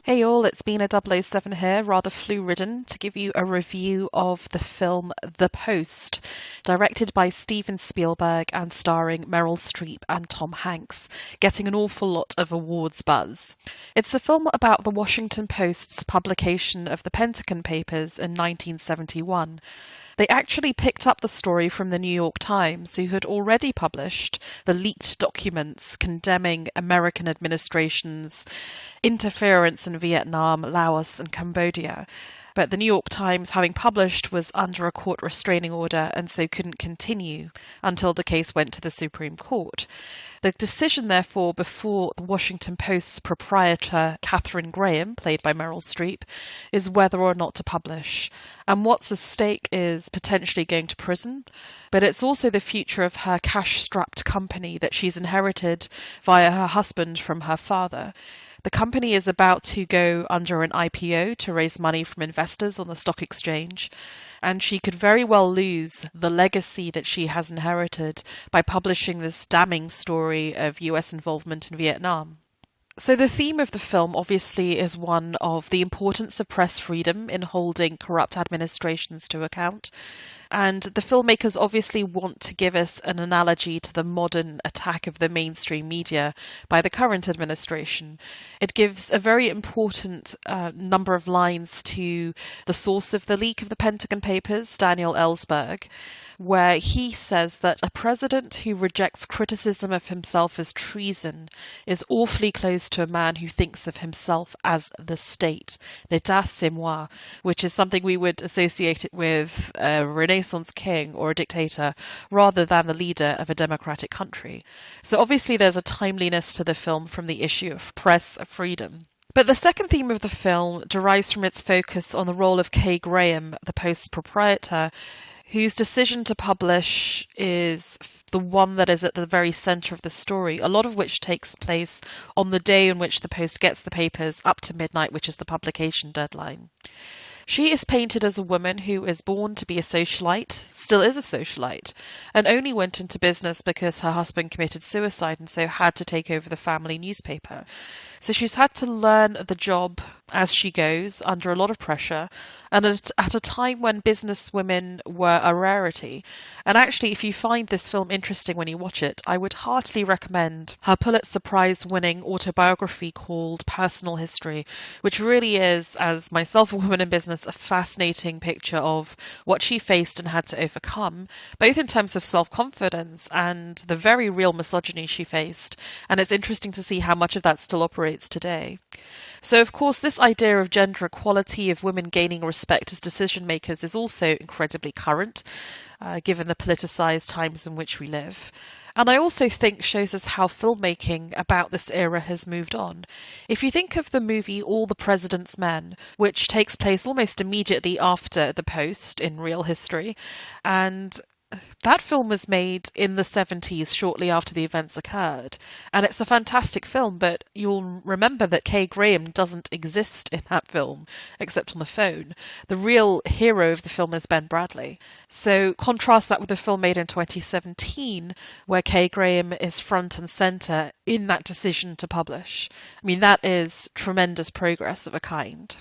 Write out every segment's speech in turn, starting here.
Hey all, it's B007 here, rather flu-ridden, to give you a review of the film The Post, directed by Steven Spielberg and starring Meryl Streep and Tom Hanks, getting an awful lot of awards buzz. It's a film about the Washington Post's publication of the Pentagon Papers in 1971. They actually picked up the story from the New York Times, who had already published the leaked documents condemning American administration's interference in Vietnam, Laos, and Cambodia. But the New York Times, having published, was under a court restraining order and so couldn't continue until the case went to the Supreme Court. The decision, therefore, before the Washington Post's proprietor, Katharine Graham, played by Meryl Streep, is whether or not to publish. And what's at stake is potentially going to prison, but it's also the future of her cash-strapped company that she's inherited via her husband from her father. The company is about to go under an IPO to raise money from investors on the stock exchange, and she could very well lose the legacy that she has inherited by publishing this damning story of US involvement in Vietnam. So the theme of the film obviously is one of the importance of press freedom in holding corrupt administrations to account. And the filmmakers obviously want to give us an analogy to the modern attack of the mainstream media by the current administration. It gives a very important number of lines to the source of the leak of the Pentagon Papers, Daniel Ellsberg, where he says that a president who rejects criticism of himself as treason is awfully close to a man who thinks of himself as the state, l'état c'est moi, which is something we would associate it with a Renaissance king or a dictator rather than the leader of a democratic country. So obviously there's a timeliness to the film from the issue of press freedom. But the second theme of the film derives from its focus on the role of Kay Graham, the Post's proprietor, whose decision to publish is the one that is at the very centre of the story, a lot of which takes place on the day in which the Post gets the papers up to midnight, which is the publication deadline. She is painted as a woman who is born to be a socialite, still is a socialite, and only went into business because her husband committed suicide and so had to take over the family newspaper. So she's had to learn the job as she goes, under a lot of pressure, and at a time when businesswomen were a rarity. And actually, if you find this film interesting when you watch it, I would heartily recommend her Pulitzer Prize-winning autobiography called Personal History, which really is, as myself, a woman in business, a fascinating picture of what she faced and had to overcome, both in terms of self-confidence and the very real misogyny she faced. And it's interesting to see how much of that still operates today. So, of course, this idea of gender equality, of women gaining respect as decision makers, is also incredibly current, given the politicised times in which we live. And I also think shows us how filmmaking about this era has moved on. If you think of the movie All the President's Men, which takes place almost immediately after The Post in real history, and that film was made in the 70s, shortly after the events occurred. And it's a fantastic film, but you'll remember that Kay Graham doesn't exist in that film, except on the phone. The real hero of the film is Ben Bradley. So contrast that with a film made in 2017, where Kay Graham is front and centre in that decision to publish. I mean, that is tremendous progress of a kind.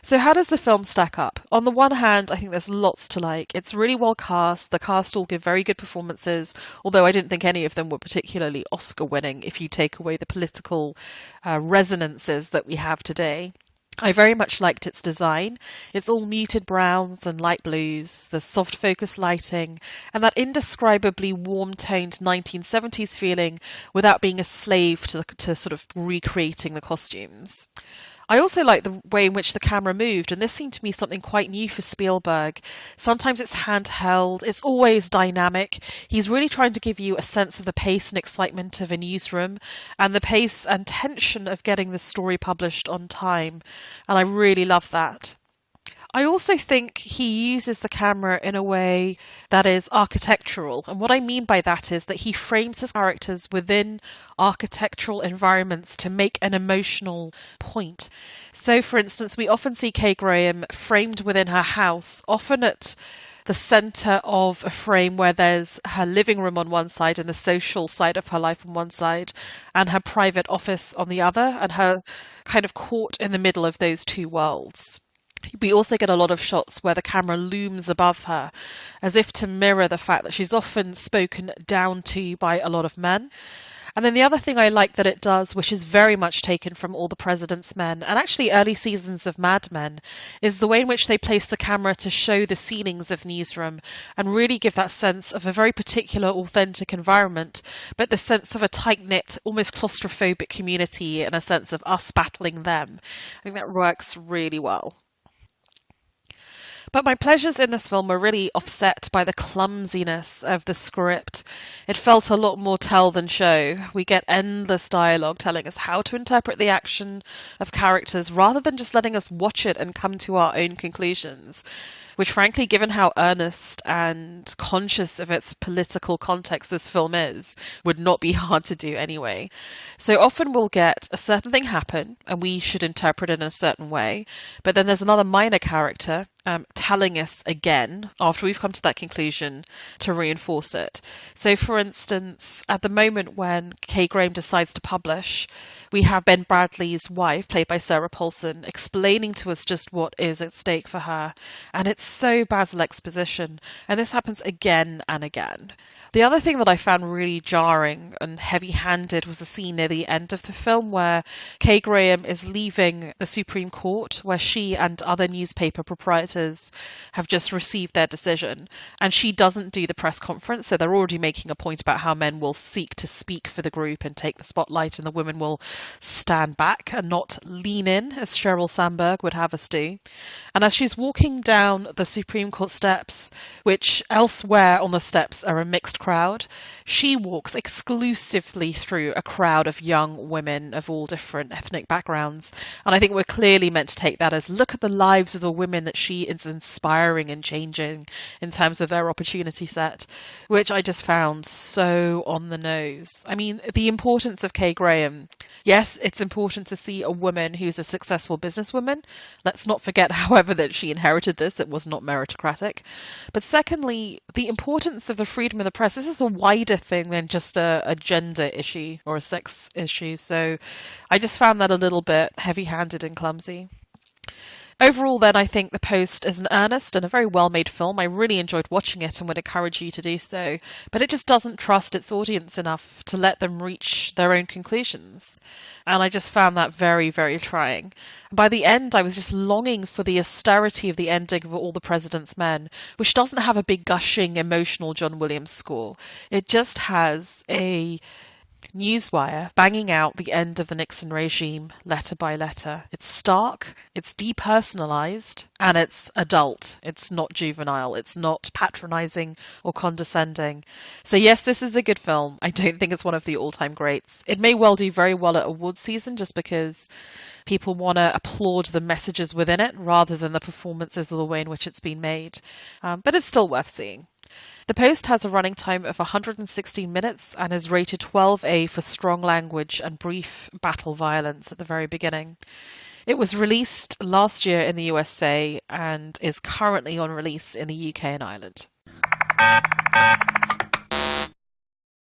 So how does the film stack up? On the one hand, I think there's lots to like. It's really well cast. The cast all give very good performances, although I didn't think any of them were particularly Oscar-winning if you take away the political resonances that we have today. I very much liked its design. It's all muted browns and light blues, the soft focus lighting, and that indescribably warm-toned 1970s feeling without being a slave to sort of recreating the costumes. I also like the way in which the camera moved, and this seemed to me something quite new for Spielberg. Sometimes it's handheld, it's always dynamic. He's really trying to give you a sense of the pace and excitement of a newsroom, and the pace and tension of getting the story published on time, and I really love that. I also think he uses the camera in a way that is architectural. And what I mean by that is that he frames his characters within architectural environments to make an emotional point. So, for instance, we often see Kay Graham framed within her house, often at the center of a frame where there's her living room on one side and the social side of her life on one side, and her private office on the other, and her kind of caught in the middle of those two worlds. We also get a lot of shots where the camera looms above her, as if to mirror the fact that she's often spoken down to by a lot of men. And then the other thing I like that it does, which is very much taken from All the President's Men and actually early seasons of Mad Men, is the way in which they place the camera to show the ceilings of Newsroom and really give that sense of a very particular, authentic environment, but the sense of a tight-knit, almost claustrophobic community and a sense of us battling them. I think that works really well. But my pleasures in this film are really offset by the clumsiness of the script. It felt a lot more tell than show. We get endless dialogue telling us how to interpret the action of characters rather than just letting us watch it and come to our own conclusions, which frankly, given how earnest and conscious of its political context this film is, would not be hard to do anyway. So often we'll get a certain thing happen and we should interpret it in a certain way, but then there's another minor character telling us again, after we've come to that conclusion, to reinforce it. So for instance, at the moment when Kay Graham decides to publish, we have Ben Bradley's wife, played by Sarah Paulson, explaining to us just what is at stake for her. And it's so Basil exposition. And this happens again and again. The other thing that I found really jarring and heavy-handed was a scene near the end of the film where Kay Graham is leaving the Supreme Court, where she and other newspaper proprietors have just received their decision. And she doesn't do the press conference, so they're already making a point about how men will seek to speak for the group and take the spotlight, and the women will stand back and not lean in, as Sheryl Sandberg would have us do. And as she's walking down the Supreme Court steps, which elsewhere on the steps are a mixed crowd, she walks exclusively through a crowd of young women of all different ethnic backgrounds. And I think we're clearly meant to take that as look at the lives of the women that she is inspiring and changing in terms of their opportunity set, which I just found so on the nose. I mean, the importance of Kay Graham. Yes, it's important to see a woman who's a successful businesswoman. Let's not forget, however, that she inherited this. It was not meritocratic. But secondly, the importance of the freedom of the press. This is a wider thing than just a gender issue or a sex issue. So I just found that a little bit heavy-handed and clumsy. Overall, then, I think The Post is an earnest and a very well-made film. I really enjoyed watching it and would encourage you to do so. But it just doesn't trust its audience enough to let them reach their own conclusions. And I just found that very, very trying. By the end, I was just longing for the austerity of the ending of All the President's Men, which doesn't have a big gushing, emotional John Williams score. It just has a newswire banging out the end of the Nixon regime letter by letter. It's stark, it's depersonalized, and it's adult. It's not juvenile. It's not patronizing or condescending. So yes, this is a good film. I don't think it's one of the all-time greats. It may well do very well at awards season just because people want to applaud the messages within it rather than the performances or the way in which it's been made. But it's still worth seeing. The Post has a running time of 116 minutes and is rated 12A for strong language and brief battle violence at the very beginning. It was released last year in the USA and is currently on release in the UK and Ireland.